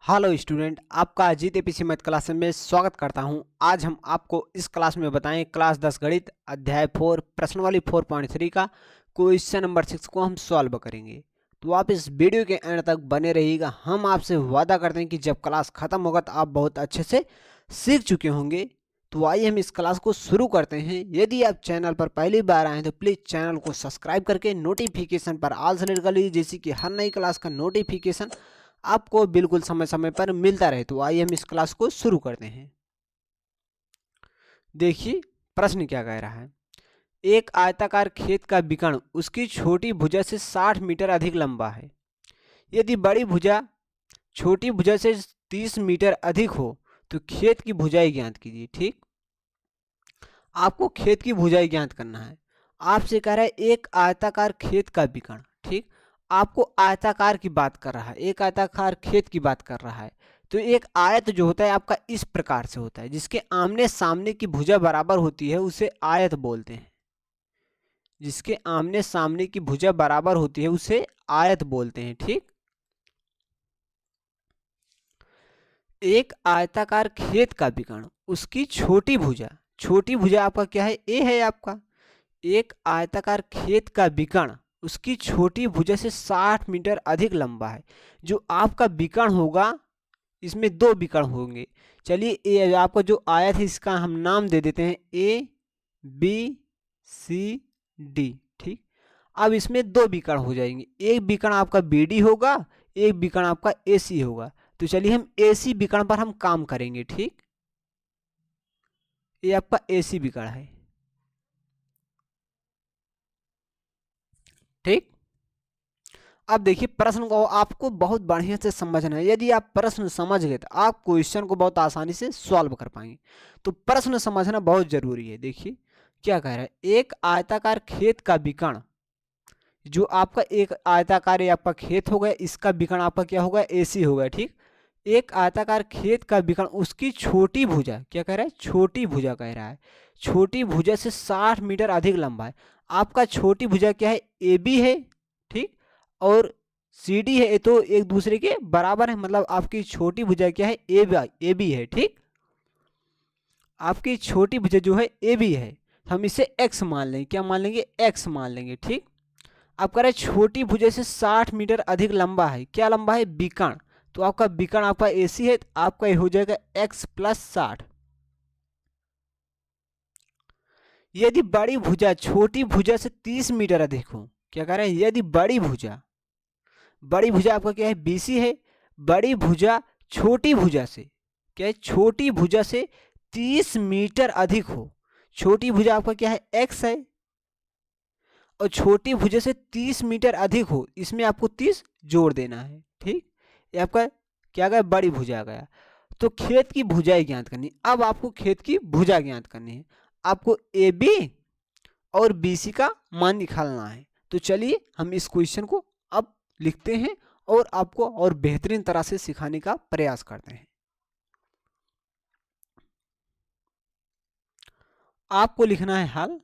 Hello student, आपका Ajit APC math class में स्वागत करता हूं। आज हम आपको इस क्लास में बताएं क्लास 10 गणित अध्याय 4 प्रश्नावली 4.3 का क्वेश्चन नंबर 6 को हम सॉल्व करेंगे। तो आप इस वीडियो के एंड तक बने रहिएगा। हम आपसे वादा करते हैं कि जब क्लास खत्म होगा तो आप बहुत अच्छे से सीख चुके होंगे। तो आइए हम इस क्लास को शुरू करते हैं। यदि आप चैनल पर पहली बार आए हैं तो प्लीज़ चैनल को सब्सक्राइब करके नोटिफिकेशन पर ऑल सेलेक्ट कर लीजिए, जैसे कि हर नई क्लास का नोटिफिकेशन आपको बिल्कुल समय समय पर मिलता रहे। तो आइए हम इस क्लास को शुरू करते हैं। देखिए प्रश्न क्या कह रहा है। एक आयताकार खेत का विकर्ण उसकी छोटी भुजा से 60 मीटर अधिक लंबा है। यदि बड़ी भुजा छोटी भुजा से 30 मीटर अधिक हो तो खेत की भुजाई ज्ञात कीजिए। ठीक, आपको खेत की भुजाई ज्ञात करना है। आपसे कह रहा है एक आयताकार खेत का विकर्ण। ठीक, आपको आयताकार की बात कर रहा है, एक आयताकार खेत की बात कर रहा है। तो एक आयत जो होता है आपका इस प्रकार से होता है, जिसके आमने सामने की भुजा बराबर होती है उसे आयत बोलते हैं। जिसके आमने सामने की भुजा बराबर होती है उसे आयत बोलते हैं। ठीक, एक आयताकार खेत का विकर्ण उसकी छोटी भुजा आपका क्या है, ए है आपका। एक आयताकार खेत का विकर्ण उसकी छोटी भुजा से 60 मीटर अधिक लंबा है। जो आपका विकर्ण होगा इसमें दो विकर्ण होंगे। चलिए ए आपका जो आयत है इसका हम नाम दे देते हैं ए बी सी डी। ठीक, अब इसमें दो विकर्ण हो जाएंगे। एक विकर्ण आपका बी डी होगा, एक विकर्ण आपका ए सी होगा। तो चलिए हम ए सी विकर्ण पर हम काम करेंगे। ठीक, ये आपका ए सी विकर्ण है। ठीक, अब देखिए प्रश्न को आपको बहुत बढ़िया से समझना है। यदि आप प्रश्न समझ गए तो आप क्वेश्चन को बहुत आसानी से सॉल्व कर पाएंगे। तो प्रश्न समझना बहुत जरूरी है। देखिए क्या कह रहा है, एक आयताकार खेत का विकर्ण, जो आपका एक आयताकार आपका खेत हो गया, इसका विकर्ण आपका क्या होगा, एसी होगा। ठीक, एक आयताकार खेत का विकर्ण उसकी छोटी भुजा, क्या कह रहा है, छोटी भुजा कह रहा है, छोटी भुजा से 60 मीटर अधिक लंबा है। आपका छोटी भुजा क्या है, ए बी है। ठीक, और सी डी है, ये तो एक दूसरे के बराबर है। मतलब आपकी छोटी भुजा क्या है, ए बी है। ठीक, आपकी छोटी भुजा जो है ए बी है, हम इसे एक्स मान लेंगे। क्या मान लेंगे, एक्स मान लेंगे। ठीक, अब कह रहे हैं छोटी भुजा से 60 मीटर अधिक लंबा है। क्या लंबा है, विकर्ण। तो आपका विकर्ण आपका एसी है, तो आपका ये हो जाएगा x प्लस 60। यदि बड़ी भुजा छोटी भुजा से 30 मीटर अधिक हो, क्या कह रहे हैं, यदि बड़ी भुजा आपका क्या है, बीसी है। बड़ी भुजा छोटी भुजा से क्या है, छोटी भुजा से 30 मीटर अधिक हो। छोटी भुजा आपका क्या है, एक्स है, और छोटी भुजा से 30 मीटर अधिक हो, इसमें आपको 30 जोड़ देना है। ठीक, ये आपका क्या गया, बड़ी भुजा गया। तो खेत की भुजाएं ज्ञात करनी। अब आपको खेत की भुजा ज्ञात करनी है। आपको ए बी और बी सी का मान निकालना है। तो चलिए हम इस क्वेश्चन को अब लिखते हैं और आपको और बेहतरीन तरह से सिखाने का प्रयास करते हैं। आपको लिखना है हल।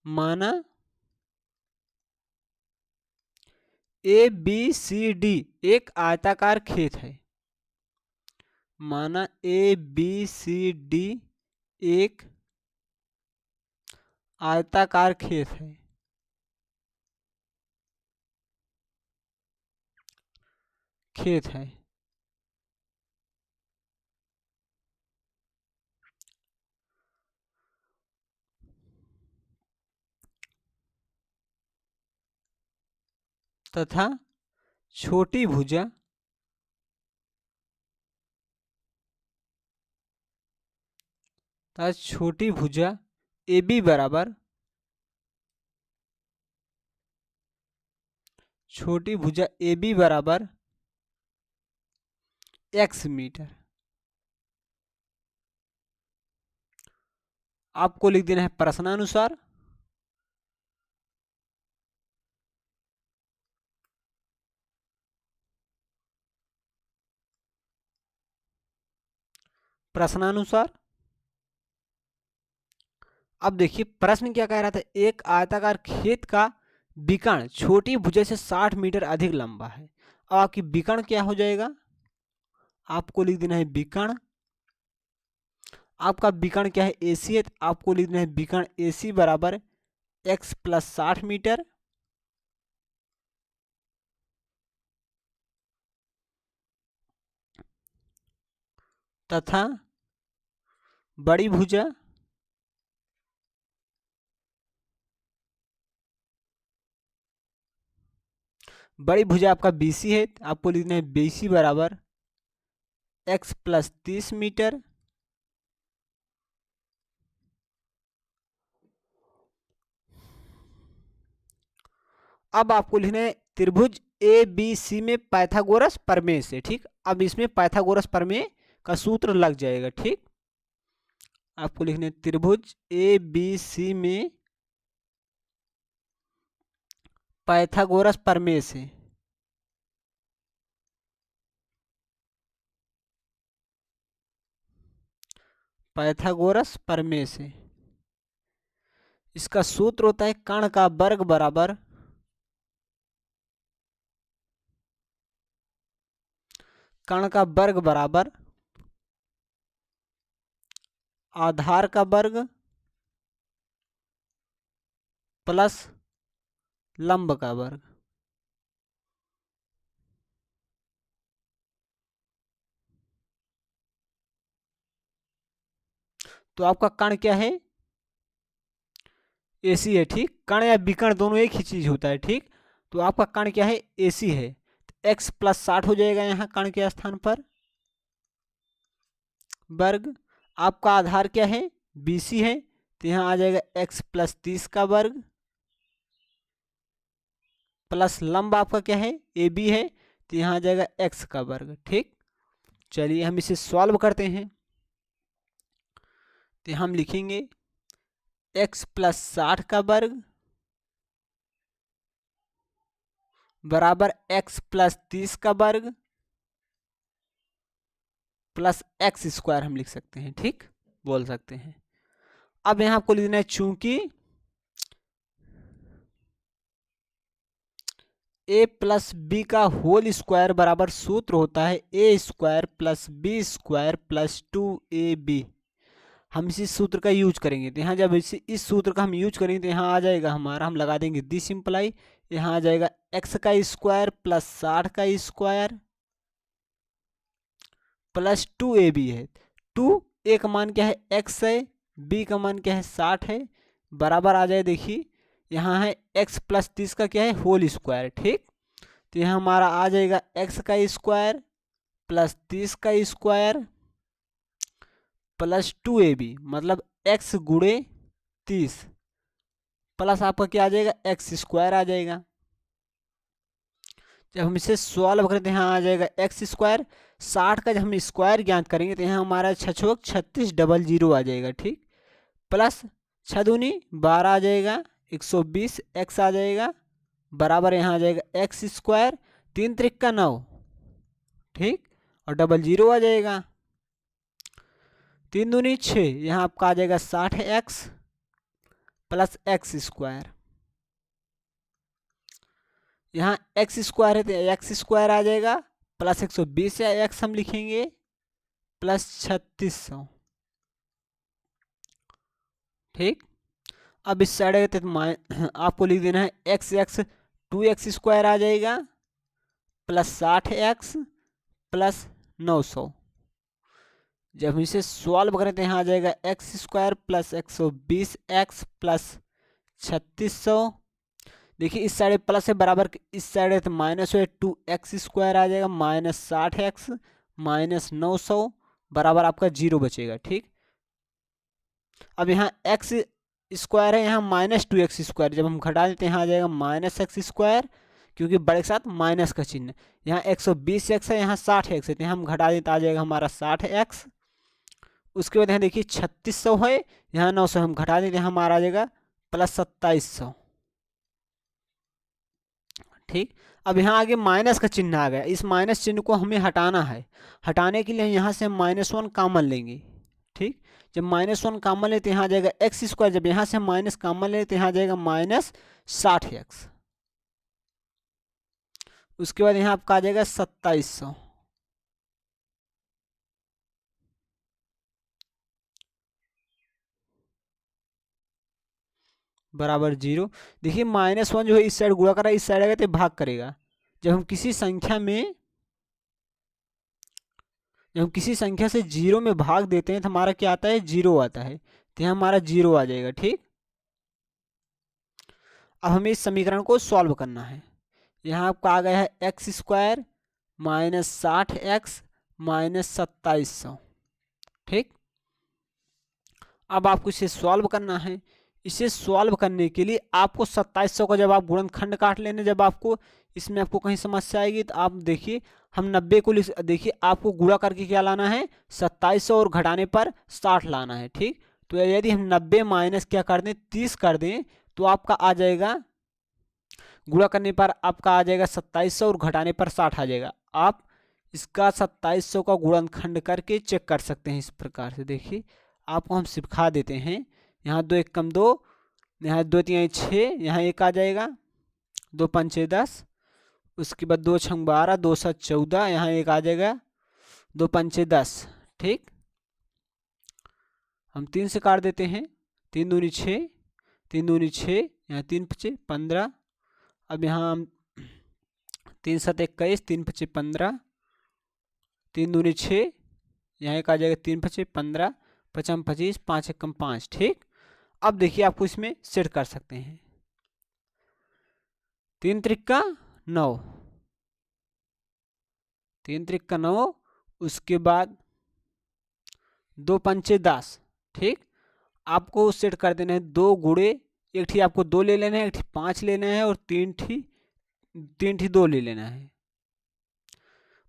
माना ए बी सी डी एक आयताकार खेत है। माना ए बी सी डी एक आयताकार खेत है। खेत है तथा छोटी भुजा छोटी भुजा ए बी बराबर, छोटी भुजा ए बी बराबर x मीटर। आपको लिख देना है प्रश्नानुसार। प्रश्नानुसार अब देखिए प्रश्न क्या कह रहा था, एक आयताकार खेत का विकर्ण छोटी भुजा से 60 मीटर अधिक लंबा है। अब आपकी विकर्ण क्या हो जाएगा, आपको लिख देना है विकर्ण। आपका विकर्ण क्या है, AC है, तो आपको लिख देना है विकर्ण AC बराबर x प्लस 60 मीटर तथा बड़ी भुजा आपका BC है, आपको लिखना है BC बराबर x प्लस 30 मीटर अब आपको लिखना है त्रिभुज ABC में पाइथागोरस प्रमेय से। ठीक, अब इसमें पाइथागोरस प्रमेय का सूत्र लग जाएगा। ठीक, आपको लिखना है त्रिभुज ABC में पाइथागोरस प्रमेय से। पाइथागोरस प्रमेय से इसका सूत्र होता है कर्ण का वर्ग बराबर आधार का वर्ग प्लस लंब का वर्ग। तो आपका कर्ण क्या है, AC है। ठीक, कर्ण या विकर्ण दोनों एक ही चीज होता है। ठीक, तो आपका कर्ण क्या है, AC है, तो x प्लस 60 हो जाएगा यहाँ कर्ण के स्थान पर वर्ग। आपका आधार क्या है, BC है, तो यहाँ आ जाएगा x प्लस 30 का वर्ग प्लस लंब आपका क्या है, AB है, तो यहाँ आ जाएगा x का वर्ग। ठीक, चलिए हम इसे सॉल्व करते हैं। तो हम लिखेंगे x प्लस 60 का वर्ग बराबर x प्लस 30 का वर्ग प्लस x स्क्वायर हम लिख सकते हैं। ठीक, बोल सकते हैं। अब यहां आपको लिखना है चूंकि a प्लस बी का होल स्क्वायर बराबर सूत्र होता है a square plus B square plus 2ab। हम इसी सूत्र का यूज करेंगे। तो यहाँ जब इस सूत्र का हम यूज करेंगे तो यहाँ आ जाएगा हमारा, हम लगा देंगे दिस सिंप्लाई, यहाँ आ जाएगा x का स्क्वायर प्लस 60 का स्क्वायर प्लस 2ab है। 2a का मान क्या है, x है, b का मान क्या है, 60 है, बराबर आ जाए, देखिए यहाँ है x प्लस 30 का क्या है, होल स्क्वायर। ठीक, तो यहाँ हमारा आ जाएगा x का स्क्वायर प्लस 30 का स्क्वायर प्लस 2ab, मतलब x गुणे 30 प्लस आपका क्या आ जाएगा, x स्क्वायर आ जाएगा। जब हम इसे सॉल्व करते हैं, यहाँ आ जाएगा x स्क्वायर, 60 का जब हम स्क्वायर ज्ञात करेंगे तो यहाँ हमारा 6 36 00 आ जाएगा। ठीक, प्लस 6 दूनी 12 आ जाएगा, 120 x आ जाएगा, बराबर यहाँ आ जाएगा x स्क्वायर, 3 त्रिक 9। ठीक, और 00 आ जाएगा, 3 दूनी 6, यहाँ आपका आ जाएगा 60x प्लस x स्क्वायर, यहाँ x स्क्वायर है तो x स्क्वायर आ जाएगा प्लस 120 या x हम लिखेंगे प्लस 3600। ठीक, अब इस साइड तो आपको लिख देना है x 2x स्क्वायर आ जाएगा प्लस 60x प्लस 900। जब हम इसे सॉल्व करें तो यहाँ आ जाएगा x square plus 120x plus 3600। देखिए इस साइड प्लस है बराबर, इस साइड है तो माइनस है, 2x स्क्वायर आ जाएगा माइनस 60x माइनस 900 बराबर आपका 0 बचेगा। ठीक, अब यहाँ x स्क्वायर है, यहाँ माइनस 2x स्क्वायर, जब हम घटा देते हैं यहाँ आ जाएगा माइनस x स्क्वायर, क्योंकि बड़े के साथ माइनस का चिन्ह। यहाँ 120x है, यहाँ 60x है, तो हम घटा देते आ जाएगा हमारा 60x। उसके बाद यहाँ देखिए 3600 है, यहाँ 900 हम घटा देते हैं, हमारा आ जाएगा प्लस 2700। ठीक, अब यहाँ आगे माइनस का चिन्ह आ गया, इस माइनस चिन्ह को हमें हटाना है। हटाने के लिए यहाँ से हम -1 कॉमन लेंगे। ठीक, जब -1 कॉमन लेते यहाँ आ जाएगा x स्क्वायर, जब यहाँ से हम माइनस कॉमन लेते यहाँ आ जाएगा माइनस 60x। उसके बाद यहाँ आपका आ जाएगा 2700 बराबर 0। देखिए -1 जो है इस साइड गुणा कर रहा है, इस साइड आएगा तो भाग करेगा। जब हम किसी संख्या से 0 में भाग देते हैं तो हमारा क्या आता है, 0 आता है। तो यहाँ हमारा 0 आ जाएगा। ठीक, अब हमें इस समीकरण को सॉल्व करना है। यहाँ आपका आ गया है x² माइनस 60x माइनस 2700। ठीक, अब आपको इसे सॉल्व करना है। इसे सॉल्व करने के लिए आपको 2700 का जब आप गुणनखंड काट लेने, जब आपको इसमें आपको कहीं समस्या आएगी तो आप देखिए हम 90 को देखिए आपको गुणा करके क्या लाना है, 2700 और घटाने पर 60 लाना है। ठीक, तो यदि हम 90 माइनस क्या कर दें, 30 कर दें तो आपका आ जाएगा, गुणा करने पर आपका आ जाएगा 2700 और घटाने पर 60 आ जाएगा। आप इसका 2700 का गुणनखंड करके चेक कर सकते हैं। इस प्रकार से देखिए आपको हम सिखा देते हैं। यहाँ 2 1 कम 2, यहाँ 2 3 6, यहाँ 1 आ जाएगा, 2 5 6 10, उसके बाद 2 6 12, 2 7 14, यहाँ 1 आ जाएगा, 2 5 6 10। ठीक, हम 3 से काट देते हैं, 3 दूनी 6, 3 दूनी 6, यहाँ 3 5 15। अब यहाँ हम 3 7 21, 3 5 15, 3 दूनी 6, यहाँ 1 आ जाएगा, 3 5 15, 5 25, 5 1 5। ठीक, अब देखिए आपको इसमें सेट कर सकते हैं। 3 त्रिका 9, 3 त्रिका 9, उसके बाद 2 पंचे 10। ठीक, आपको सेट कर देना है 2 गुणे, एक ठी आपको 2 ले लेना है, एक ठी 5 लेना है और 3 ठी 2 ले लेना है,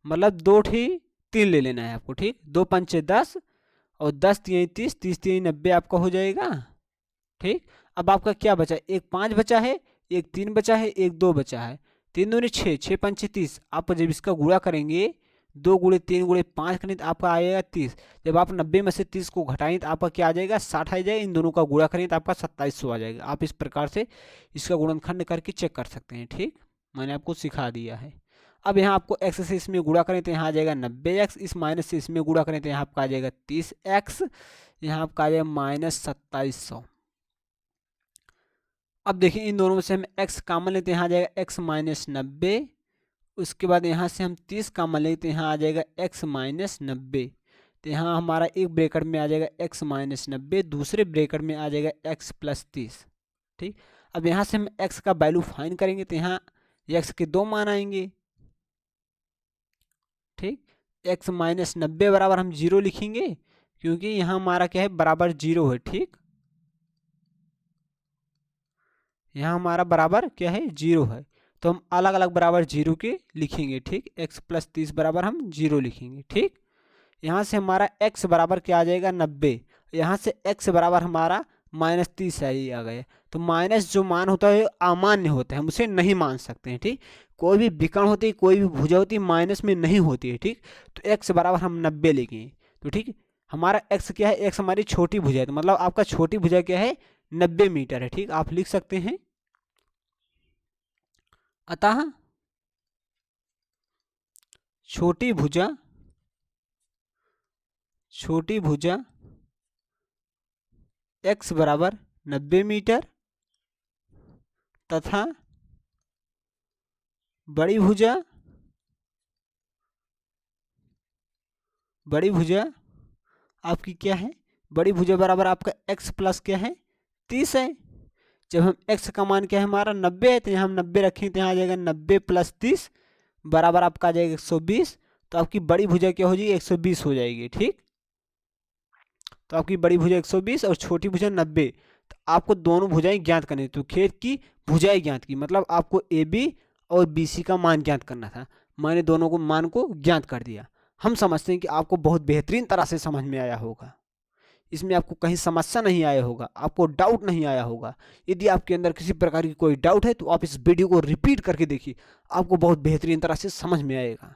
मतलब 2 ठी 3 ले लेना है आपको। ठीक, 2 पंचे 10 और 10 3 30, 30 3 90 आपका हो जाएगा। ठीक, अब आपका क्या बचा, एक 5 बचा है, एक 3 बचा है, एक 2 बचा है। 3 दूनी 6, 6 पंचे 30। आप जब इसका गुणा करेंगे 2 गुणे 3 गुणे 5 करें तो आपका आएगा 30। जब आप 90 में से 30 को घटाएं तो आपका क्या आ जाएगा, 60 आ जाएगा। इन दोनों का गुणा करें तो आपका 2700 आ जाएगा। आप इस प्रकार से इसका गुणनखंड करके चेक कर सकते हैं। ठीक, मैंने आपको सिखा दिया है। अब यहाँ आपको x से इसमें गुणा करें तो यहाँ आ जाएगा 90x, इस माइनस से इसमें गुणा करें तो यहाँ आपका आ जाएगा 30x, यहाँ आपका आ जाएगा माइनस 2700। अब देखिए इन दोनों में से हम x कॉमन लेते हैं, यहाँ आ जाएगा x माइनस 90। उसके बाद यहाँ से हम 30 कॉमन लेते हैं, यहाँ आ जाएगा x माइनस 90। तो यहाँ हमारा एक ब्रैकेट में आ जाएगा x माइनस 90, दूसरे ब्रैकेट में आ जाएगा x प्लस 30। ठीक, अब यहाँ से हम x का वैल्यू फाइंड करेंगे तो यहाँ x के 2 मान आएंगे। ठीक, x माइनस 90 बराबर हम 0 लिखेंगे, क्योंकि यहाँ हमारा क्या है, बराबर 0 है। ठीक, यहाँ हमारा बराबर क्या है, 0 है, तो हम अलग अलग बराबर 0 के लिखेंगे। ठीक, x प्लस 30 बराबर हम 0 लिखेंगे। ठीक, यहाँ से हमारा x बराबर क्या आ जाएगा, 90। यहाँ से x बराबर हमारा माइनस 30 आ गया। तो माइनस जो मान होता है अमान्य होता है, हम उसे नहीं मान सकते हैं। ठीक, कोई भी विकर्ण होती है, कोई भी भुजा होती है, माइनस में नहीं होती है। ठीक, तो x बराबर हम 90 लिखेंगे। तो ठीक, हमारा x क्या है, x हमारी छोटी भुजा है, तो मतलब आपका छोटी भुजा क्या है, 90 मीटर है। ठीक, आप लिख सकते हैं। अतः छोटी भुजा x बराबर 90 मीटर तथा बड़ी भुजा आपकी क्या है, बड़ी भुजा बराबर आपका x प्लस क्या है, 30 है। जब हम x का मान क्या है, हमारा 90 है, तो यहाँ हम 90 रखेंगे तो यहाँ आ जाएगा 90 प्लस 30 बराबर आपका आ जाएगा 120। तो आपकी बड़ी भुजा क्या हो जाएगी, 120 हो जाएगी। ठीक, तो आपकी बड़ी भुजा 120 और छोटी भुजा 90। तो आपको दोनों भुजाएं ज्ञात करनी, तो खेत की भुजाएं ज्ञात की, मतलब आपको ए बी और बी सी का मान ज्ञात करना था। मैंने दोनों को मान को ज्ञात कर दिया। हम समझते हैं कि आपको बहुत बेहतरीन तरह से समझ में आया होगा, इसमें आपको कहीं समस्या नहीं आया होगा, आपको डाउट नहीं आया होगा। यदि आपके अंदर किसी प्रकार की कोई डाउट है तो आप इस वीडियो को रिपीट करके देखिए, आपको बहुत बेहतरीन तरह से समझ में आएगा।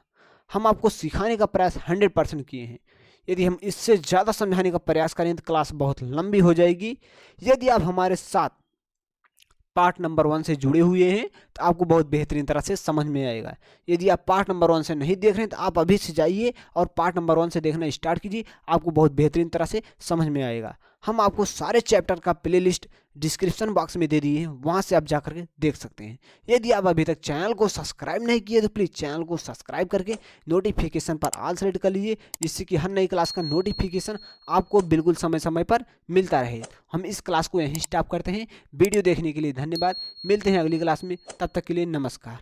हम आपको सिखाने का प्रयास 100% किए हैं। यदि हम इससे ज़्यादा समझाने का प्रयास करें तो क्लास बहुत लंबी हो जाएगी। यदि आप हमारे साथ पार्ट नंबर 1 से जुड़े हुए हैं तो आपको बहुत बेहतरीन तरह से समझ में आएगा। यदि आप पार्ट नंबर 1 से नहीं देख रहे हैं तो आप अभी से जाइए और पार्ट नंबर 1 से देखना स्टार्ट कीजिए, आपको बहुत बेहतरीन तरह से समझ में आएगा। हम आपको सारे चैप्टर का प्लेलिस्ट डिस्क्रिप्शन बॉक्स में दे दिए हैं, वहाँ से आप जा करके देख सकते हैं। यदि आप अभी तक चैनल को सब्सक्राइब नहीं किए तो प्लीज़ चैनल को सब्सक्राइब करके नोटिफिकेशन पर ऑल सेलेक्ट कर लीजिए, जिससे कि हर नई क्लास का नोटिफिकेशन आपको बिल्कुल समय समय पर मिलता रहे। हम इस क्लास को यहीं स्टॉप करते हैं। वीडियो देखने के लिए धन्यवाद। मिलते हैं अगली क्लास में, तब तक के लिए नमस्कार।